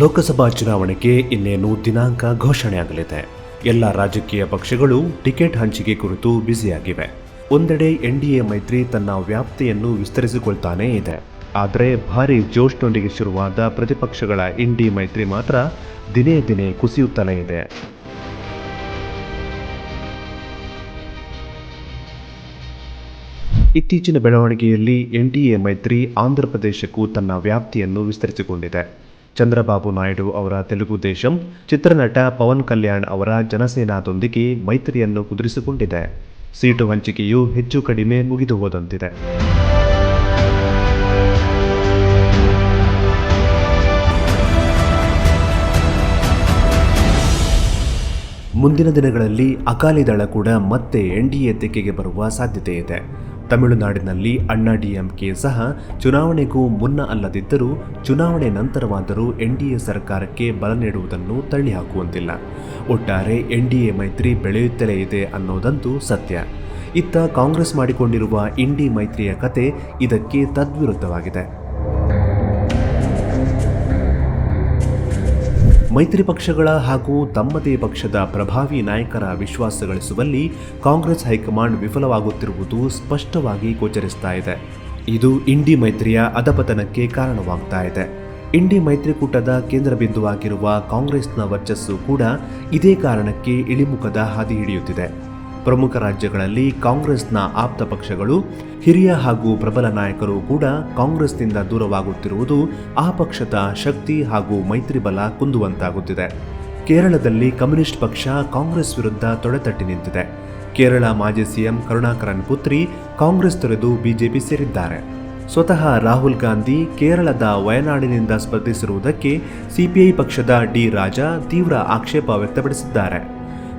ಲೋಕಸಭಾ ಚುನಾವಣೆಗೆ ಇನ್ನೇನು ದಿನಾಂಕ ಘೋಷಣೆಯಾಗಲಿದೆ. ಎಲ್ಲ ರಾಜಕೀಯ ಪಕ್ಷಗಳು ಟಿಕೆಟ್ ಹಂಚಿಕೆ ಕುರಿತು ಬ್ಯುಸಿಯಾಗಿವೆ. ಒಂದೆಡೆ ಎನ್ಡಿಎ ಮೈತ್ರಿ ತನ್ನ ವ್ಯಾಪ್ತಿಯನ್ನು ವಿಸ್ತರಿಸಿಕೊಳ್ತಾನೇ ಇದೆ. ಆದರೆ ಭಾರಿ ಜೋಶ್ನೊಂದಿಗೆ ಶುರುವಾದ ಪ್ರತಿಪಕ್ಷಗಳ ಇಂಡಿ ಮೈತ್ರಿ ಮಾತ್ರ ದಿನೇ ದಿನೇ ಕುಸಿಯುತ್ತಲೇ ಇದೆ. ಇತ್ತೀಚಿನ ಬೆಳವಣಿಗೆಯಲ್ಲಿ ಎನ್ಡಿಎ ಮೈತ್ರಿ ಆಂಧ್ರಪ್ರದೇಶಕ್ಕೂ ತನ್ನ ವ್ಯಾಪ್ತಿಯನ್ನು ವಿಸ್ತರಿಸಿಕೊಂಡಿದೆ. ಚಂದ್ರಬಾಬು ನಾಯ್ಡು ಅವರ ತೆಲುಗು ದೇಶಂ, ಚಿತ್ರನಟ ಪವನ್ ಕಲ್ಯಾಣ್ ಅವರ ಜನಸೇನಾದೊಂದಿಗೆ ಮೈತ್ರಿಯನ್ನು ಕುದುರಿಸಿಕೊಂಡಿದೆ. ಸೀಟು ಹಂಚಿಕೆಯು ಹೆಚ್ಚು ಕಡಿಮೆ ಮುಗಿದು ಹೋದಂತಿದೆ. ಮುಂದಿನ ದಿನಗಳಲ್ಲಿ ಅಕಾಲಿ ದಳ ಕೂಡ ಮತ್ತೆ ಎನ್ಡಿಎ ತೆಕ್ಕೆಗೆ ಬರುವ ಸಾಧ್ಯತೆ ಇದೆ. ತಮಿಳುನಾಡಿನಲ್ಲಿ ಅಣ್ಣಾ ಡಿಎಂಕೆ ಸಹ ಚುನಾವಣೆಗೂ ಮುನ್ನ ಅಲ್ಲದಿದ್ದರೂ ಚುನಾವಣೆ ನಂತರವಾದರೂ ಎನ್ಡಿಎ ಸರ್ಕಾರಕ್ಕೆ ಬಲ ನೀಡುವುದನ್ನು ತಳ್ಳಿಹಾಕುವಂತಿಲ್ಲ. ಒಟ್ಟಾರೆ ಎನ್ಡಿಎ ಮೈತ್ರಿ ಬೆಳೆಯುತ್ತಲೇ ಇದೆ ಅನ್ನೋದಂತೂ ಸತ್ಯ. ಇತ್ತ ಕಾಂಗ್ರೆಸ್ ಮಾಡಿಕೊಂಡಿರುವ ಇಂಡಿ ಮೈತ್ರಿಯ ಕತೆ ಇದಕ್ಕೆ ತದ್ವಿರುದ್ಧವಾಗಿದೆ. ಮೈತ್ರಿ ಪಕ್ಷಗಳ ಹಾಗೂ ತಮ್ಮದೇ ಪಕ್ಷದ ಪ್ರಭಾವಿ ನಾಯಕರ ವಿಶ್ವಾಸ ಗಳಿಸುವಲ್ಲಿ ಕಾಂಗ್ರೆಸ್ ಹೈಕಮಾಂಡ್ ವಿಫಲವಾಗುತ್ತಿರುವುದು ಸ್ಪಷ್ಟವಾಗಿ ಗೋಚರಿಸ್ತಾ ಇದೆ. ಇದು ಇಂಡಿ ಮೈತ್ರಿಯ ಅಧಪತನಕ್ಕೆ ಕಾರಣವಾಗ್ತಾ ಇದೆ. ಇಂಡಿ ಮೈತ್ರಿಕೂಟದ ಕೇಂದ್ರ ಬಿಂದುವಾಗಿರುವ ಕಾಂಗ್ರೆಸ್ನ ವರ್ಚಸ್ಸು ಕೂಡ ಇದೇ ಕಾರಣಕ್ಕೆ ಇಳಿಮುಖದ ಹಾದಿ ಹಿಡಿಯುತ್ತಿದೆ. ಪ್ರಮುಖ ರಾಜ್ಯಗಳಲ್ಲಿ ಕಾಂಗ್ರೆಸ್ನ ಆಪ್ತ ಪಕ್ಷಗಳು, ಹಿರಿಯ ಹಾಗೂ ಪ್ರಬಲ ನಾಯಕರು ಕೂಡ ಕಾಂಗ್ರೆಸ್ನಿಂದ ದೂರವಾಗುತ್ತಿರುವುದು ಆ ಪಕ್ಷದ ಶಕ್ತಿ ಹಾಗೂ ಮೈತ್ರಿ ಬಲ ಕುಂದುವಂತಾಗುತ್ತಿದೆ. ಕೇರಳದಲ್ಲಿ ಕಮ್ಯುನಿಸ್ಟ್ ಪಕ್ಷ ಕಾಂಗ್ರೆಸ್ ವಿರುದ್ಧ ತೊಡೆತಟ್ಟಿ ನಿಂತಿದೆ. ಕೇರಳ ಮಾಜಿ ಸಿಎಂ ಕರುಣಾಕರನ್ ಪುತ್ರಿ ಕಾಂಗ್ರೆಸ್ ತೊರೆದು ಬಿಜೆಪಿ ಸೇರಿದ್ದಾರೆ. ಸ್ವತಃ ರಾಹುಲ್ ಗಾಂಧಿ ಕೇರಳದ ವಯನಾಡಿನಿಂದ ಸ್ಪರ್ಧಿಸಿರುವುದಕ್ಕೆ ಸಿಪಿಐ ಪಕ್ಷದ ಡಿ ರಾಜಾ ತೀವ್ರ ಆಕ್ಷೇಪ ವ್ಯಕ್ತಪಡಿಸಿದ್ದಾರೆ.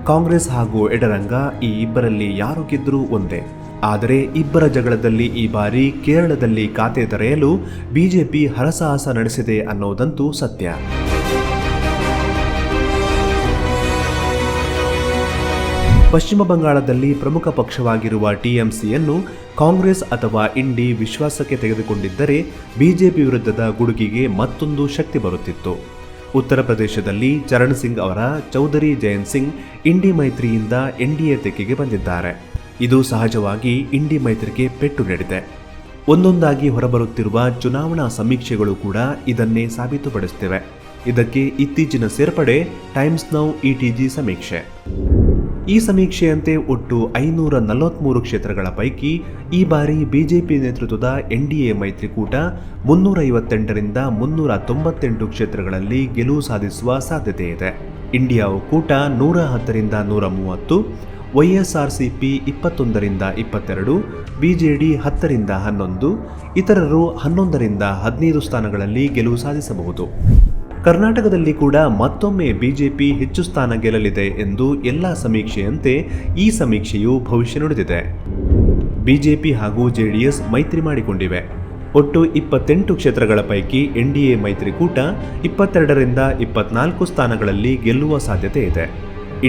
ಕಾಂಗ್ರೆಸ್ ಹಾಗೂ ಎಡರಂಗ ಈ ಇಬ್ಬರಲ್ಲಿ ಯಾರು ಗೆದ್ದರೂ ಒಂದೇ. ಆದರೆ ಇಬ್ಬರ ಜಗಳದಲ್ಲಿ ಈ ಬಾರಿ ಕೇರಳದಲ್ಲಿ ಖಾತೆ ತೆರೆಯಲು ಬಿಜೆಪಿ ಹರಸಾಹಸ ನಡೆಸಿದೆ ಅನ್ನೋದಂತೂ ಸತ್ಯ. ಪಶ್ಚಿಮ ಬಂಗಾಳದಲ್ಲಿ ಪ್ರಮುಖ ಪಕ್ಷವಾಗಿರುವ ಟಿಎಂಸಿಯನ್ನು ಕಾಂಗ್ರೆಸ್ ಅಥವಾ ಇಂಡಿ ವಿಶ್ವಾಸಕ್ಕೆ ತೆಗೆದುಕೊಂಡಿದ್ದರೆ ಬಿಜೆಪಿ ವಿರುದ್ಧದ ಗುಡುಗಿಗೆ ಮತ್ತೊಂದು ಶಕ್ತಿ ಬರುತ್ತಿತ್ತು. ಉತ್ತರ ಪ್ರದೇಶದಲ್ಲಿ ಚರಣ್ ಸಿಂಗ್ ಅವರ ಚೌಧರಿ ಜಯಂತ್ ಸಿಂಗ್ ಇಂಡಿ ಮೈತ್ರಿಯಿಂದ ಎನ್ಡಿಎ ತೆಕ್ಕೆಗೆ ಬಂದಿದ್ದಾರೆ. ಇದು ಸಹಜವಾಗಿ ಇಂಡಿ ಮೈತ್ರಿಗೆ ಪೆಟ್ಟು ನೀಡಿದೆ. ಒಂದೊಂದಾಗಿ ಹೊರಬರುತ್ತಿರುವ ಚುನಾವಣಾ ಸಮೀಕ್ಷೆಗಳು ಕೂಡ ಇದನ್ನೇ ಸಾಬೀತುಪಡಿಸುತ್ತಿವೆ. ಇದಕ್ಕೆ ಇತ್ತೀಚಿನ ಸೇರ್ಪಡೆ ಟೈಮ್ಸ್ ನೌ ಇಟಿಜಿ ಸಮೀಕ್ಷೆ. ಈ ಸಮೀಕ್ಷೆಯಂತೆ ಒಟ್ಟು 543 ಕ್ಷೇತ್ರಗಳ ಪೈಕಿ ಈ ಬಾರಿ ಬಿಜೆಪಿ ನೇತೃತ್ವದ ಎನ್ಡಿಎ ಮೈತ್ರಿಕೂಟ 358ರಿಂದ 398 ಕ್ಷೇತ್ರಗಳಲ್ಲಿ ಗೆಲುವು ಸಾಧಿಸುವ ಸಾಧ್ಯತೆ ಇದೆ. ಇಂಡಿಯಾ ಒಕ್ಕೂಟ 110ರಿಂದ 130, ವೈಎಸ್ಆರ್ಸಿಪಿ 21ರಿಂದ 22, ಬಿಜೆಡಿ 10ರಿಂದ 11, ಇತರರು 11ರಿಂದ 15 ಸ್ಥಾನಗಳಲ್ಲಿ ಗೆಲುವು ಸಾಧಿಸಬಹುದು. ಕರ್ನಾಟಕದಲ್ಲಿ ಕೂಡ ಮತ್ತೊಮ್ಮೆ ಬಿಜೆಪಿ ಹೆಚ್ಚು ಸ್ಥಾನ ಗೆಲ್ಲಲಿದೆ ಎಂದು ಎಲ್ಲ ಸಮೀಕ್ಷೆಯಂತೆ ಈ ಸಮೀಕ್ಷೆಯು ಭವಿಷ್ಯ ನುಡಿದಿದೆ. ಬಿಜೆಪಿ ಹಾಗೂ ಜೆಡಿಎಸ್ ಮೈತ್ರಿ ಮಾಡಿಕೊಂಡಿವೆ. ಒಟ್ಟು 28 ಕ್ಷೇತ್ರಗಳ ಪೈಕಿ ಎನ್ಡಿಎ ಮೈತ್ರಿಕೂಟ 22ರಿಂದ 24 ಸ್ಥಾನಗಳಲ್ಲಿ ಗೆಲ್ಲುವ ಸಾಧ್ಯತೆ ಇದೆ.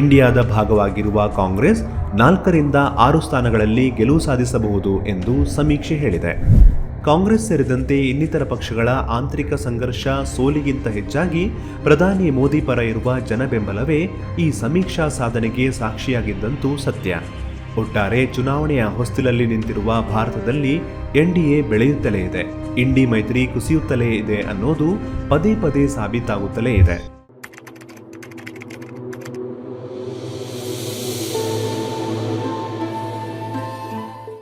ಇಂಡಿಯಾದ ಭಾಗವಾಗಿರುವ ಕಾಂಗ್ರೆಸ್ 4ರಿಂದ 6 ಸ್ಥಾನಗಳಲ್ಲಿ ಗೆಲುವು ಸಾಧಿಸಬಹುದು ಎಂದು ಸಮೀಕ್ಷೆ ಹೇಳಿದೆ. ಕಾಂಗ್ರೆಸ್ ಸೇರಿದಂತೆ ಇನ್ನಿತರ ಪಕ್ಷಗಳ ಆಂತರಿಕ ಸಂಘರ್ಷ ಸೋಲಿಗಿಂತ ಹೆಚ್ಚಾಗಿ ಪ್ರಧಾನಿ ಮೋದಿ ಪರ ಇರುವ ಜನಬೆಂಬಲವೇ ಈ ಸಮೀಕ್ಷಾ ಸಾಧನೆಗೆ ಸಾಕ್ಷಿಯಾಗಿದ್ದಂತೂ ಸತ್ಯ. ಒಟ್ಟಾರೆ ಚುನಾವಣೆಯ ಹೊಸ್ತಿಲಲ್ಲಿ ನಿಂತಿರುವ ಭಾರತದಲ್ಲಿ ಎನ್ಡಿಎ ಬೆಳೆಯುತ್ತಲೇ ಇದೆ, ಇಂಡಿ ಮೈತ್ರಿ ಕುಸಿಯುತ್ತಲೇ ಇದೆ ಅನ್ನೋದು ಪದೇ ಪದೇ ಸಾಬೀತಾಗುತ್ತಲೇ ಇದೆ.